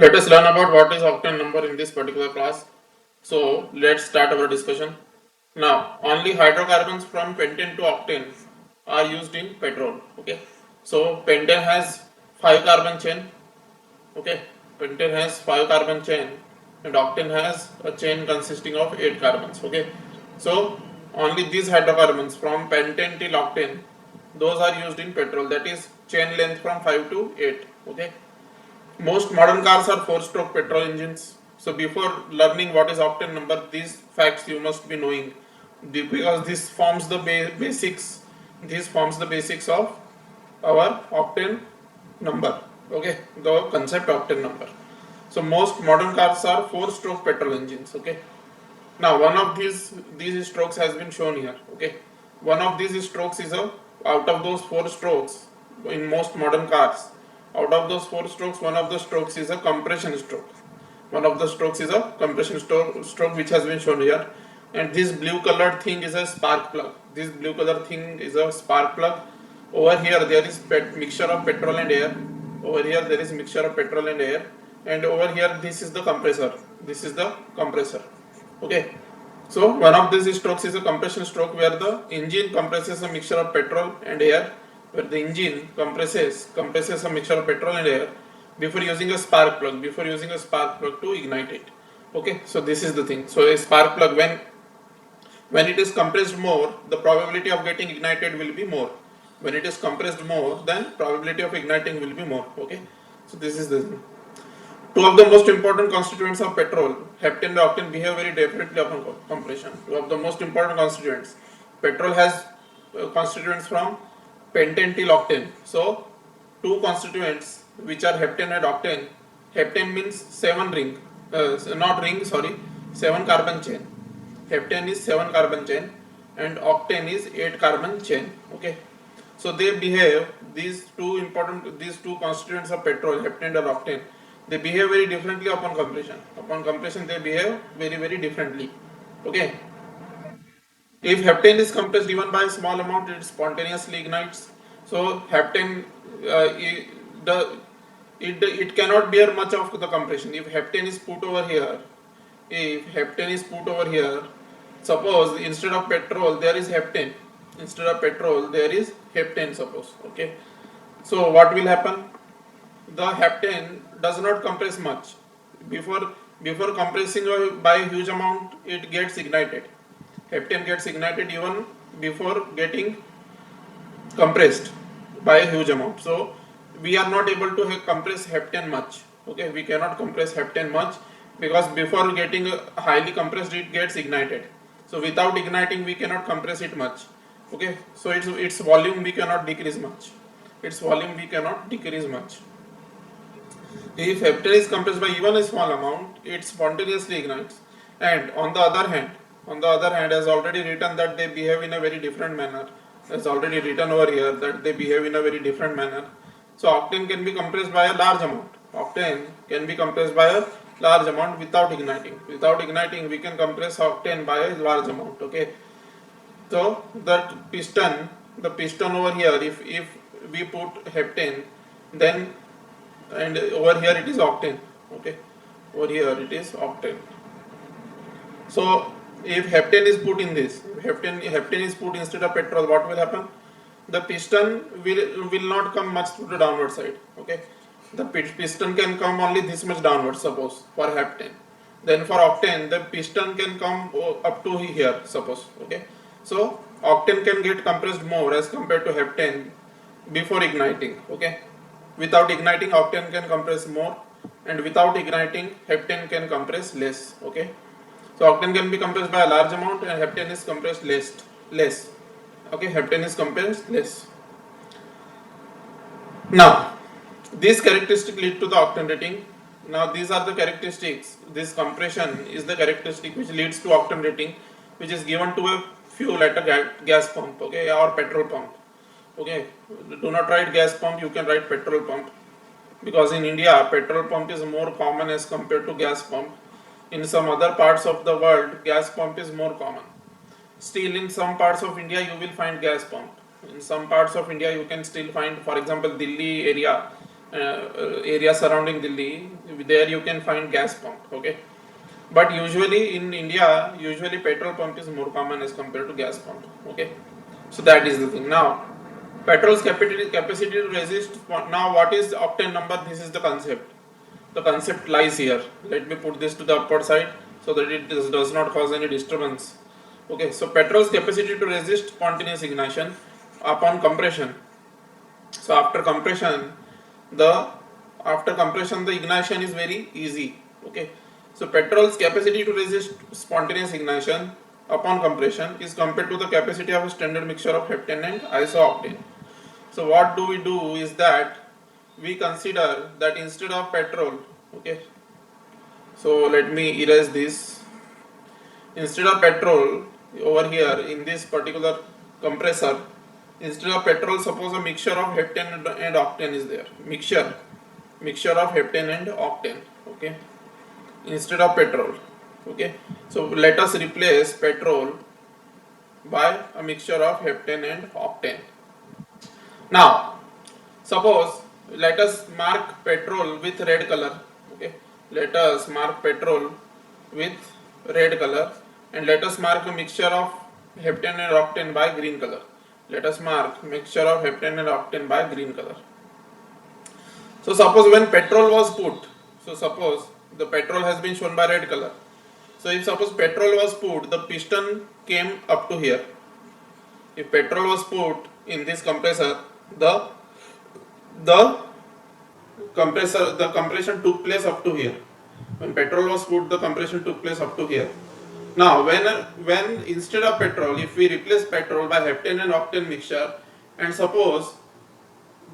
Let us learn about what is octane number in this particular class. So let's start our discussion. Now only hydrocarbons from pentane to octane are used in petrol. Okay. So pentane has 5 carbon chain. Okay. Pentane has 5 carbon chain and octane has a chain consisting of 8 carbons. Okay. So only these hydrocarbons from pentane till octane, those are used in petrol. That is chain length from 5 to 8. Okay. Most modern cars are 4-stroke petrol engines. So before learning what is octane number, these facts you must be knowing, because this forms the basics. This forms the basics of our octane number. Okay, the concept octane number. So most modern cars are 4-stroke petrol engines. Okay. Now one of these strokes has been shown here. Okay, one of these strokes is a, out of those 4 strokes in most modern cars. Out of those 4 strokes, one of the strokes is a compression stroke. One of the strokes is a compression stroke which has been shown here. And this blue colored thing is a spark plug. This blue colored thing is a spark plug. Over here there is mixture of petrol and air. Over here there is mixture of petrol and air. And over here this is the compressor. This is the compressor. Okay. So one of these strokes is a compression stroke where the engine compresses a mixture of petrol and air, where the engine compresses a mixture of petrol and air before using a spark plug to ignite it. Okay, so this is the thing. So a spark plug, when it is compressed more, the probability of getting ignited will be more. When it is compressed more, then probability of igniting will be more. Okay, so this is the thing. Two of the most important constituents of petrol, heptane and octane, behave very differently upon compression. Two of the most important constituents. Petrol has constituents from pentane till octane. So, two constituents which are heptane and octane. Heptane means 7 ring, not ring, sorry, 7 carbon chain. Heptane is 7 carbon chain and octane is 8 carbon chain. Okay. So they behave, these two constituents of petrol, heptane and octane, they behave very differently upon compression. Upon compression they behave very differently. Okay. If heptane is compressed even by a small amount, it spontaneously ignites. So heptane, it cannot bear much of the compression. If heptane is put over here, suppose instead of petrol there is heptane. Instead of petrol there is heptane, suppose. Okay. So what will happen? The heptane does not compress much. Before compressing by a huge amount, it gets ignited. Heptane gets ignited even before getting compressed by a huge amount. So we are not able to compress heptane much. Okay, we cannot compress heptane much because before getting highly compressed, it gets ignited. So without igniting, we cannot compress it much. Okay, so its volume we cannot decrease much. If heptane is compressed by even a small amount, it spontaneously ignites. And on the other hand, as already written that they behave in a very different manner. As already written over here that they behave in a very different manner. So octane can be compressed by a large amount. Octane can be compressed by a large amount without igniting. Without igniting, we can compress octane by a large amount. Okay. So the piston over here, if we put heptane, then and over here it is octane. Okay, over here it is octane. So if heptane is put in this, heptane is put instead of petrol, what will happen? The piston will not come much to the downward side. Okay, the piston can come only this much downward, suppose, for heptane. Then for octane, the piston can come up to here, suppose. Okay, so octane can get compressed more as compared to heptane before igniting. Okay, without igniting, octane can compress more, and without igniting, heptane can compress less. Okay, so octane can be compressed by a large amount and heptane is compressed less. Okay, heptane is compressed less. Now these characteristics lead to the octane rating. Now these are the characteristics. This compression is the characteristic which leads to octane rating, which is given to a fuel at a gas pump, okay, or petrol pump. Okay, do not write gas pump, you can write petrol pump, because in India petrol pump is more common as compared to gas pump. In some other parts of the world, gas pump is more common. Still, in some parts of India you will find gas pump. In some parts of India you can still find, for example, Delhi area, area surrounding Delhi, there you can find gas pump. Okay, but usually in India, usually petrol pump is more common as compared to gas pump. Okay, so that is the thing. Now, petrol's capacity to resist. Now, what is octane number? This is the concept. The concept lies here. Let me put this to the upper side so that it does not cause any disturbance. Okay, so petrol's capacity to resist spontaneous ignition upon compression. So the after compression the ignition is very easy. Okay, so petrol's capacity to resist spontaneous ignition upon compression is compared to the capacity of a standard mixture of heptane and isooctane. So what do we do is that we consider that instead of petrol, okay, so let me erase this. Instead of petrol, over here in this particular compressor, instead of petrol, suppose a mixture of heptane and octane is there. Mixture of heptane and octane. Okay, instead of petrol. Okay, so let us replace petrol by a mixture of heptane and octane. Now, suppose let us mark petrol with red color. Okay, let us mark petrol with red color, and let us mark a mixture of heptane and octane by green color. Let us mark mixture of heptane and octane by green color. So suppose when petrol was put, so suppose the petrol has been shown by red color. So if suppose petrol was put, the piston came up to here. If petrol was put in this compressor, the compression took place up to here. When petrol was put, the compression took place up to here. Now, when instead of petrol, if we replace petrol by heptane and octane mixture, and suppose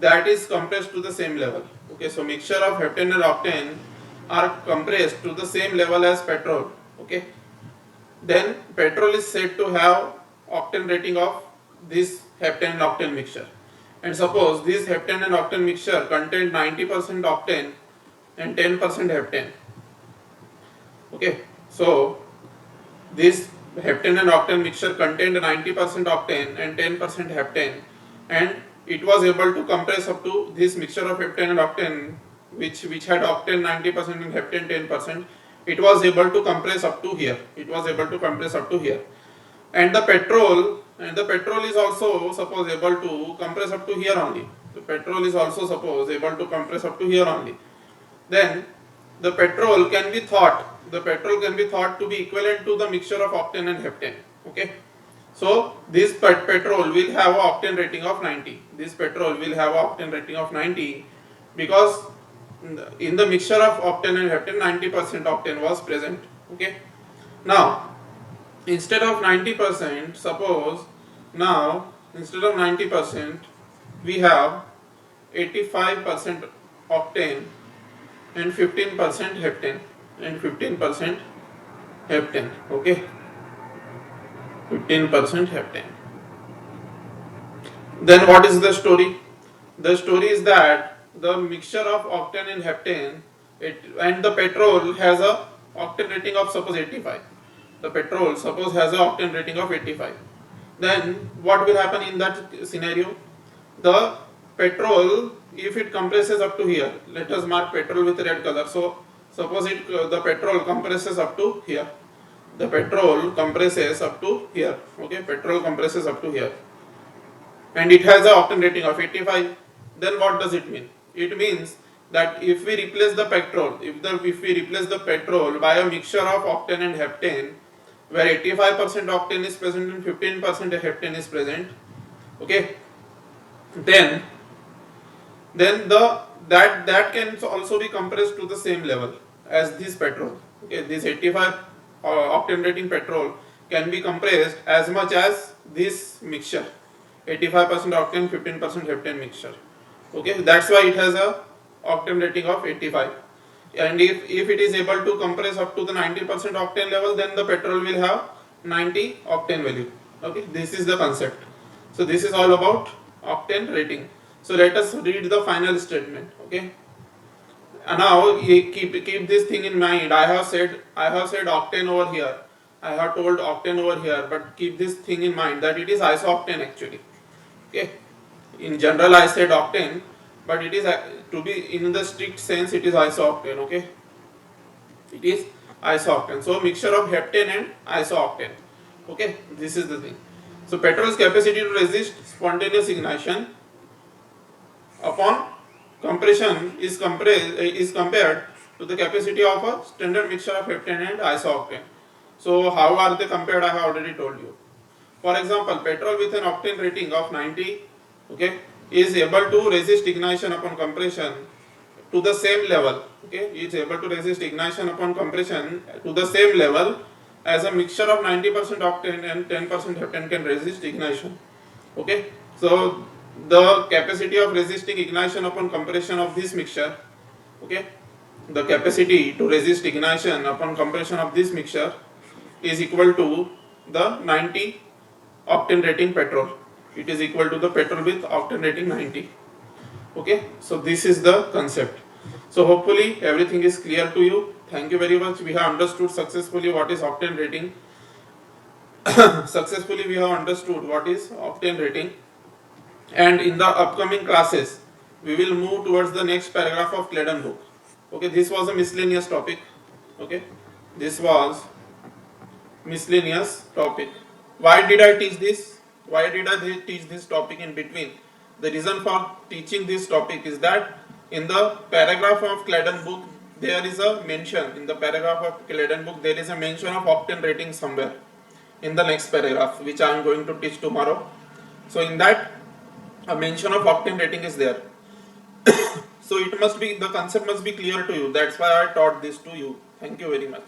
that is compressed to the same level. Okay, so mixture of heptane and octane are compressed to the same level as petrol. Okay, then petrol is said to have octane rating of this heptane and octane mixture. And suppose this heptane and octane mixture contained 90% octane and 10% heptane. Okay, so this heptane and octane mixture contained 90% octane and 10% heptane, and it was able to compress up to this mixture of heptane and octane, which had octane 90% and heptane 10%. It was able to compress up to here. And the petrol is also suppose able to compress up to here only. The petrol is also suppose able to compress up to here only. Then the petrol can be thought to be equivalent to the mixture of octane and heptane. Okay, so this petrol will have an octane rating of 90. Because in the mixture of octane and heptane 90% octane was present. Okay, now instead of 90%, we have 85% octane and 15% heptane. Okay, 15% heptane. Then what is the story? The story is that the mixture of octane and heptane and the petrol has a octane rating of suppose 85. The petrol suppose has a octane rating of 85. Then what will happen in that scenario? The petrol, if it compresses up to here, let us mark petrol with red color. So suppose the petrol compresses up to here. Okay, petrol compresses up to here, and it has a octane rating of 85. Then what does it mean? It means that if we replace the petrol by a mixture of octane and heptane, where 85% octane is present and 15% heptane is present, okay, then that can also be compressed to the same level as this petrol. Okay, this 85 octane rating petrol can be compressed as much as this mixture, 85% octane 15% heptane mixture. Okay, that's why it has a octane rating of 85. And if it is able to compress up to the 90% octane level, then the petrol will have 90 octane value. Okay, this is the concept. So this is all about octane rating. So let us read the final statement. Okay, and now keep this thing in mind. I have said octane over here. I have told octane over here, but keep this thing in mind that it is isooctane actually. Okay, in general I said octane, but it is to be in the strict sense it is isooctane. Okay, it is isooctane. So mixture of heptane and isooctane. Okay, this is the thing. So petrol's capacity to resist spontaneous ignition upon compression is compared to the capacity of a standard mixture of heptane and isooctane. So how are they compared? I have already told you. For example, petrol with an octane rating of 90, okay, is able to resist ignition upon compression to the same level. Okay, is able to resist ignition upon compression to the same level as a mixture of 90% octane and 10% heptane can resist ignition. Okay, so the capacity of resisting ignition upon compression of this mixture, okay, the capacity to resist ignition upon compression of this mixture is equal to the 90 octane rating petrol. It is equal to the petrol with octane rating 90. Okay, so this is the concept. So hopefully everything is clear to you. Thank you very much. We have understood successfully what is octane rating. Successfully we have understood what is octane rating, and in the upcoming classes we will move towards the next paragraph of Clayden book. Okay, this was a miscellaneous topic. Okay, this was miscellaneous topic. Why did I teach this? Why did I teach this topic in between? The reason for teaching this topic is that in the paragraph of Clayden book there is a mention, in the paragraph of Clayden book there is a mention of octane rating somewhere in the next paragraph, which I am going to teach tomorrow. So in that a mention of octane rating is there. So it must be, the concept must be clear to you. That's why I taught this to you. Thank you very much.